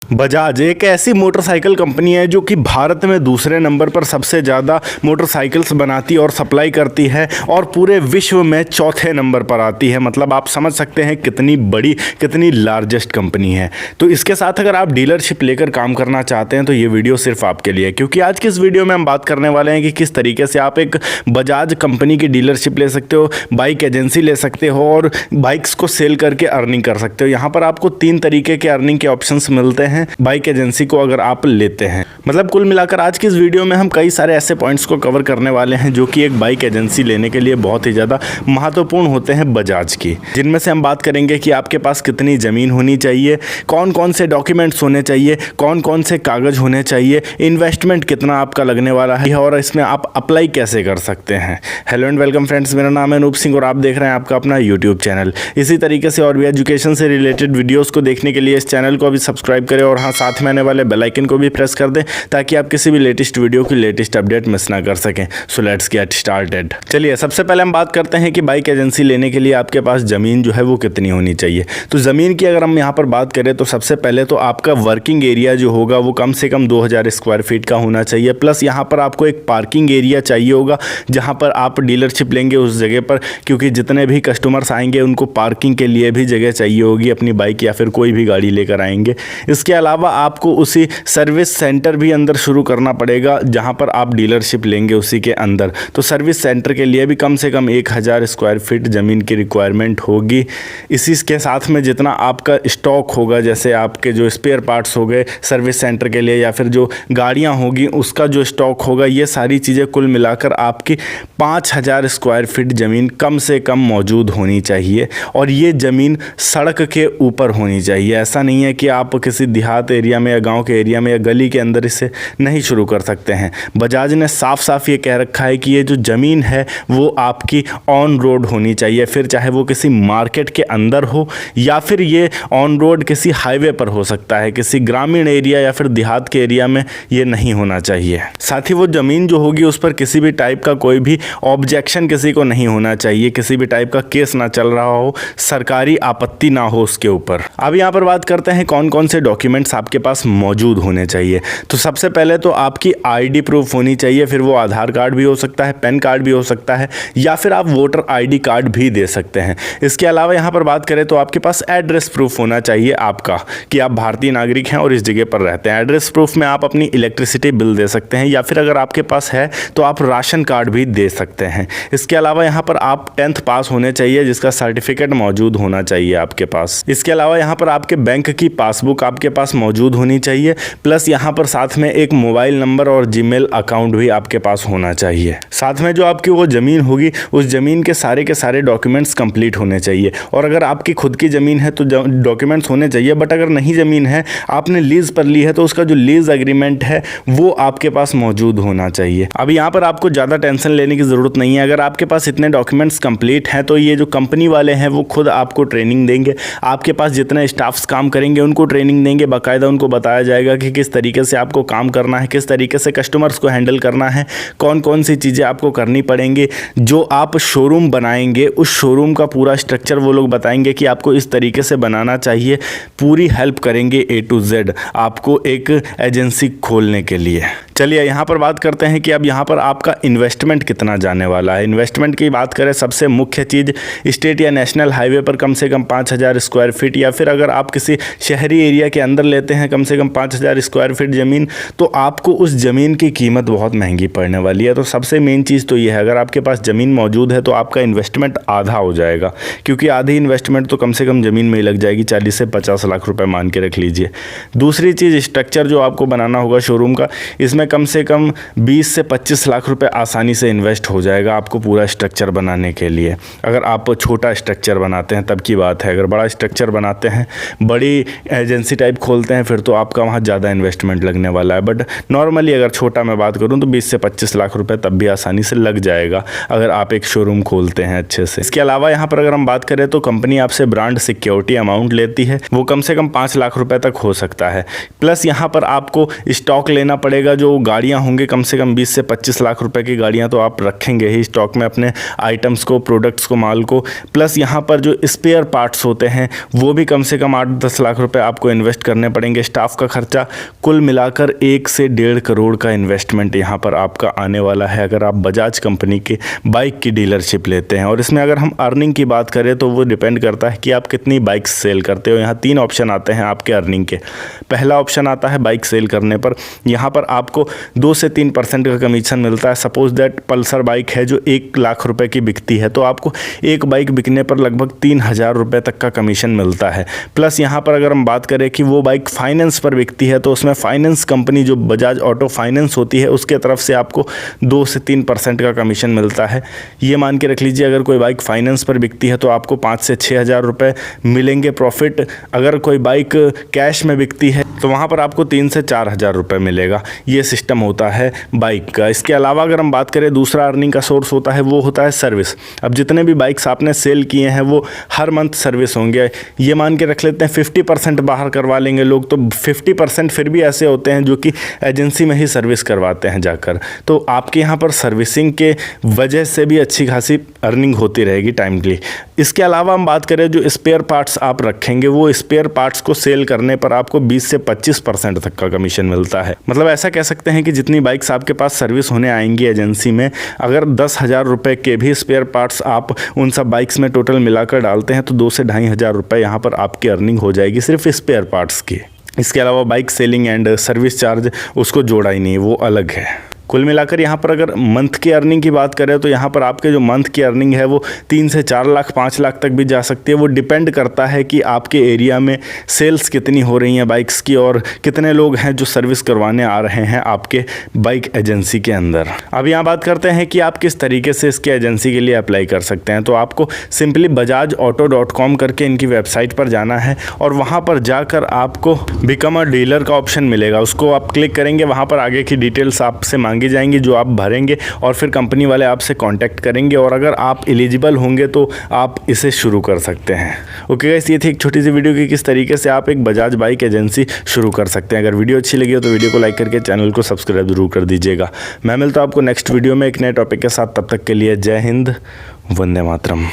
बजाज एक ऐसी motorcycle company है जो कि भारत में दूसरे नंबर पर सबसे ज़्यादा मोटरसाइकिल्स बनाती और सप्लाई करती है और पूरे विश्व में चौथे नंबर पर आती है। मतलब आप समझ सकते हैं कितनी बड़ी, कितनी लार्जेस्ट कंपनी है। तो इसके साथ अगर आप डीलरशिप लेकर काम करना चाहते हैं तो ये वीडियो सिर्फ आपके लिए है, क्योंकि आज की इस वीडियो में हम बात करने वाले हैं कि किस तरीके से आप एक बजाज कंपनी की डीलरशिप ले सकते हो, बाइक एजेंसी ले सकते हो और बाइक्स को सेल करके अर्निंग कर सकते हो। यहाँ पर आपको 3 तरीके के अर्निंग के ऑप्शंस मिलते हैं बाइक एजेंसी को अगर आप लेते हैं। मतलब कुल मिलाकर आज की इस वीडियो में हम कई सारे ऐसे पॉइंट्स को कवर करने वाले हैं जो कि एक बाइक एजेंसी लेने के लिए बहुत ही ज़्यादा महत्वपूर्ण होते हैं बजाज की, जिनमें से हम बात करेंगे कि आपके पास कितनी ज़मीन होनी चाहिए, कौन कौन से डॉक्यूमेंट्स होने चाहिए, कौन कौन से कागज़ होने चाहिए, इन्वेस्टमेंट कितना आपका लगने वाला है और इसमें आप अप्लाई कैसे कर सकते हैं। हेलो एंड वेलकम फ्रेंड्स, मेरा नाम है अनूप सिंह और आप देख रहे हैं आपका अपना यूट्यूब चैनल। इसी तरीके से और भी एजुकेशन से रिलेटेड वीडियोज़ को देखने के लिए इस चैनल को अभी सब्सक्राइब करें और हाँ, साथ में आने वाले बेल आइकन को भी प्रेस कर दें ताकि आप किसी भी लेटेस्ट वीडियो की लेटेस्ट अपडेट मिस ना कर सकें। So let's get started. चलिए सबसे पहले हम बात करते हैं कि बाइक एजेंसी लेने के लिए आपके पास ज़मीन जो है वो कितनी होनी चाहिए। तो ज़मीन की अगर हम यहाँ पर बात करें तो सबसे पहले तो आपका वर्किंग एरिया जो होगा वो कम से कम 2000 स्क्वायर फीट का होना चाहिए। प्लस यहाँ पर आपको एक पार्किंग एरिया चाहिए होगा जहाँ पर आप डीलरशिप लेंगे उस जगह पर, क्योंकि जितने भी कस्टमर्स आएंगे उनको पार्किंग के लिए भी जगह चाहिए होगी, अपनी बाइक या फिर कोई भी गाड़ी लेकर आएंगे। इसके अलावा आपको उसी सर्विस सेंटर भी अंदर शुरू करना पड़ेगा जहां पर आप डीलरशिप लेंगे उसी के अंदर। तो सर्विस सेंटर के लिए भी कम से कम 1000 स्क्वायर फीट ज़मीन की रिक्वायरमेंट होगी। इसी के साथ में जितना आपका स्टॉक होगा, जैसे आपके जो स्पेयर पार्ट्स हो गए सर्विस सेंटर के लिए या फिर जो गाड़ियां होगी उसका जो स्टॉक होगा, ये सारी चीज़ें कुल मिलाकर आपकी 5000 स्क्वायर फीट ज़मीन कम से कम मौजूद होनी चाहिए। और ये ज़मीन सड़क के ऊपर होनी चाहिए। ऐसा नहीं है कि आप किसी देहात एरिया में या गांव के एरिया में या गली के अंदर इसे नहीं शुरू कर सकते हैं। बजाज ने साफ साफ ये कह रखा है कि ये जो ज़मीन है वो आपकी ऑन रोड होनी चाहिए, फिर चाहे वो किसी मार्केट के अंदर हो या फिर ये ऑन रोड किसी हाईवे पर हो सकता है, किसी ग्रामीण एरिया या फिर देहात के एरिया में ये नहीं होना चाहिए। साथ ही वो ज़मीन जो होगी उस पर किसी भी टाइप का कोई भी ऑब्जेक्शन किसी को नहीं होना चाहिए, किसी भी टाइप का केस ना चल रहा हो, सरकारी आपत्ति ना हो उसके ऊपर। अब यहाँ पर बात करते हैं कौन कौन से डॉक्यूमेंट्स आपके पास मौजूद होने चाहिए। तो सबसे पहले तो आपकी आईडी प्रूफ होनी चाहिए, फिर वो आधार कार्ड भी हो सकता है, पैन कार्ड भी हो सकता है या फिर आप वोटर आईडी कार्ड भी दे सकते हैं। इसके अलावा यहाँ पर बात करें तो आपके पास एड्रेस प्रूफ होना चाहिए आपका कि आप भारतीय नागरिक हैं और इस जगह पर रहते हैं। एड्रेस प्रूफ में आप अपनी इलेक्ट्रिसिटी बिल दे सकते हैं या फिर अगर आपके पास है तो आप राशन कार्ड भी दे सकते हैं। इसके अलावा यहाँ पर आप 10th पास होने चाहिए जिसका सर्टिफिकेट मौजूद होना चाहिए आपके पास। इसके अलावा यहाँ पर आपके बैंक की पासबुक आपके पास मौजूद होनी चाहिए। प्लस यहाँ पर साथ में एक मोबाइल नंबर और जीमेल अकाउंट भी आपके पास होना चाहिए। साथ में जो आपकी वो ज़मीन होगी उस ज़मीन के सारे डॉक्यूमेंट्स कंप्लीट होने चाहिए। और अगर आपकी खुद की ज़मीन है तो डॉक्यूमेंट्स होने चाहिए, बट अगर नहीं ज़मीन है, आपने लीज़ पर ली है तो उसका जो लीज़ एग्रीमेंट है वो आपके पास मौजूद होना चाहिए। अब यहाँ पर आपको ज़्यादा टेंशन लेने की ज़रूरत नहीं है। अगर आपके पास इतने डॉक्यूमेंट्स कंप्लीट हैं तो ये जो कंपनी वाले हैं वो खुद आपको ट्रेनिंग देंगे। आपके पास जितने स्टाफ्स काम करेंगे उनको ट्रेनिंग देंगे, बाकायदा उनको बताया जाएगा कि किस तरीके से आपको काम करना है, किस तरीके से कस्टमर्स को हैंडल करना है, कौन कौन सी चीज़ें आपको करनी पड़ेंगी। जो आप शोरूम बनाएंगे उस शोरूम का पूरा स्ट्रक्चर वो लोग बताएंगे कि आपको इस तरीके से बनाना चाहिए। पूरी हेल्प करेंगे A to Z आपको एक एजेंसी खोलने के लिए। चलिए यहाँ पर बात करते हैं कि अब यहाँ पर आपका इन्वेस्टमेंट कितना जाने वाला है। इन्वेस्टमेंट की बात करें, सबसे मुख्य चीज़ स्टेट या नेशनल हाईवे पर कम से कम 5000 स्क्वायर फीट या फिर अगर आप किसी शहरी एरिया के अंदर लेते हैं कम से कम 5000 स्क्वायर फीट ज़मीन, तो आपको उस ज़मीन की कीमत बहुत महंगी पड़ने वाली है। तो सबसे मेन चीज़ तो ये है, अगर आपके पास ज़मीन मौजूद है तो आपका इन्वेस्टमेंट आधा हो जाएगा, क्योंकि आधी इन्वेस्टमेंट तो कम से कम ज़मीन में ही लग जाएगी, 40 से 50 लाख रुपये मान के रख लीजिए। दूसरी चीज़ स्ट्रक्चर जो आपको बनाना होगा शोरूम का, इसमें कम से कम 20 से 25 लाख रुपए आसानी से इन्वेस्ट हो जाएगा आपको पूरा स्ट्रक्चर बनाने के लिए। अगर आप छोटा स्ट्रक्चर बनाते हैं तब की बात है, अगर बड़ा स्ट्रक्चर बनाते हैं, बड़ी एजेंसी टाइप खोलते हैं, फिर तो आपका वहाँ ज़्यादा इन्वेस्टमेंट लगने वाला है। बट नॉर्मली अगर छोटा मैं बात करूँ तो 20 से 25 लाख रुपए तब भी आसानी से लग जाएगा अगर आप एक शोरूम खोलते हैं अच्छे से। इसके अलावा यहाँ पर अगर हम बात करें तो कंपनी आपसे ब्रांड सिक्योरिटी अमाउंट लेती है, वो कम से कम 5 लाख रुपए तक हो सकता है। प्लस यहाँ पर आपको स्टॉक लेना पड़ेगा, जो गाड़ियाँ होंगे कम से कम 20 से 25 लाख रुपए की गाड़ियां तो आप रखेंगे ही स्टॉक में अपने आइटम्स को, प्रोडक्ट्स को, माल को। प्लस यहाँ पर जो स्पेयर पार्ट्स होते हैं वो भी कम से कम 8-10 लाख रुपए आपको इन्वेस्ट करने करने पड़ेंगे, स्टाफ का खर्चा, कुल मिलाकर 1 से 1.5 करोड़ का इन्वेस्टमेंट यहाँ पर आपका आने वाला है अगर आप बजाज कंपनी के बाइक की डीलरशिप लेते हैं। और इसमें अगर हम अर्निंग की बात करें तो वो डिपेंड करता है कि आप कितनी बाइक्स सेल करते हो। यहाँ 3 ऑप्शन आते हैं आपके अर्निंग के। पहला ऑप्शन आता है बाइक सेल करने पर, यहाँ पर आपको 2 से 3% का कमीशन मिलता है। सपोज दैट पल्सर बाइक है जो 1 लाख रुपए की बिकती है, तो आपको एक बाइक बिकने पर लगभग 3,000 रुपये तक का कमीशन मिलता है। प्लस यहाँ पर अगर हम बात करें कि वो बाइक फाइनेंस पर बिकती है तो उसमें फाइनेंस कंपनी जो बजाज ऑटो फाइनेंस होती है उसके तरफ से आपको 2 से 3% का कमीशन मिलता है। ये मान के रख लीजिए अगर कोई बाइक फाइनेंस पर बिकती है तो आपको 5 से 6,000 रुपये मिलेंगे प्रॉफिट। अगर कोई बाइक कैश में बिकती है तो वहाँ पर आपको 3 से 4,000 रुपये मिलेगा। ये सिस्टम होता है बाइक का। इसके अलावा अगर हम बात करें दूसरा अर्निंग का सोर्स होता है वो होता है सर्विस। अब जितने भी बाइक्स आपने सेल किए हैं वो हर मंथ सर्विस होंगे। ये मान के रख लेते हैं 50% बाहर करवा लेंगे लोग, तो 50% फिर भी ऐसे होते हैं जो कि एजेंसी में ही सर्विस करवाते हैं जाकर। तो आपके यहाँ पर सर्विसिंग के वजह से भी अच्छी खासी अर्निंग होती रहेगी टाइमली। इसके अलावा हम बात करें जो स्पेयर पार्ट्स आप रखेंगे वो स्पेयर पार्ट्स को सेल करने पर आपको 20 से 25% तक का कमीशन मिलता है। मतलब ऐसा कह सकते हैं कि जितनी बाइक्स आपके पास सर्विस होने आएंगी एजेंसी में, अगर 10,000 रुपये के भी स्पेयर पार्ट्स आप उन सब बाइक्स में टोटल मिलाकर डालते हैं तो 2 से 2,500 रुपये यहाँ पर आपकी अर्निंग हो जाएगी सिर्फ स्पेयर पार्ट्स की। इसके अलावा bike selling and service charge उसको जोड़ा ही नहीं, वो अलग है। कुल मिलाकर यहाँ पर अगर मंथ की अर्निंग की बात करें तो यहाँ पर आपके जो मंथ की अर्निंग है वो 3 से 4 लाख 5 लाख तक भी जा सकती है। वो डिपेंड करता है कि आपके एरिया में सेल्स कितनी हो रही हैं बाइक्स की और कितने लोग हैं जो सर्विस करवाने आ रहे हैं आपके बाइक एजेंसी के अंदर। अब यहाँ बात करते हैं कि आप किस तरीके से इसके एजेंसी के लिए अप्लाई कर सकते हैं। तो आपको सिंपली bajajauto.com करके इनकी वेबसाइट पर जाना है और वहाँ पर जाकर आपको बिकम अ डीलर का ऑप्शन मिलेगा, उसको आप क्लिक करेंगे। वहाँ पर आगे की डिटेल्स आपसे मांगी जाएंगी जो आप भरेंगे और फिर कंपनी वाले आपसे कांटेक्ट करेंगे और अगर आप एलिजिबल होंगे तो आप इसे शुरू कर सकते हैं। ओके गाइस, ये थी एक छोटी सी वीडियो की किस तरीके से आप एक बजाज बाइक एजेंसी शुरू कर सकते हैं। अगर वीडियो अच्छी लगी हो तो वीडियो को लाइक करके चैनल को सब्सक्राइब जरूर कर दीजिएगा। मैं मिलता हूं आपको नेक्स्ट वीडियो में एक नए टॉपिक के साथ। तब तक के लिए जय हिंद, वंदे मातरम।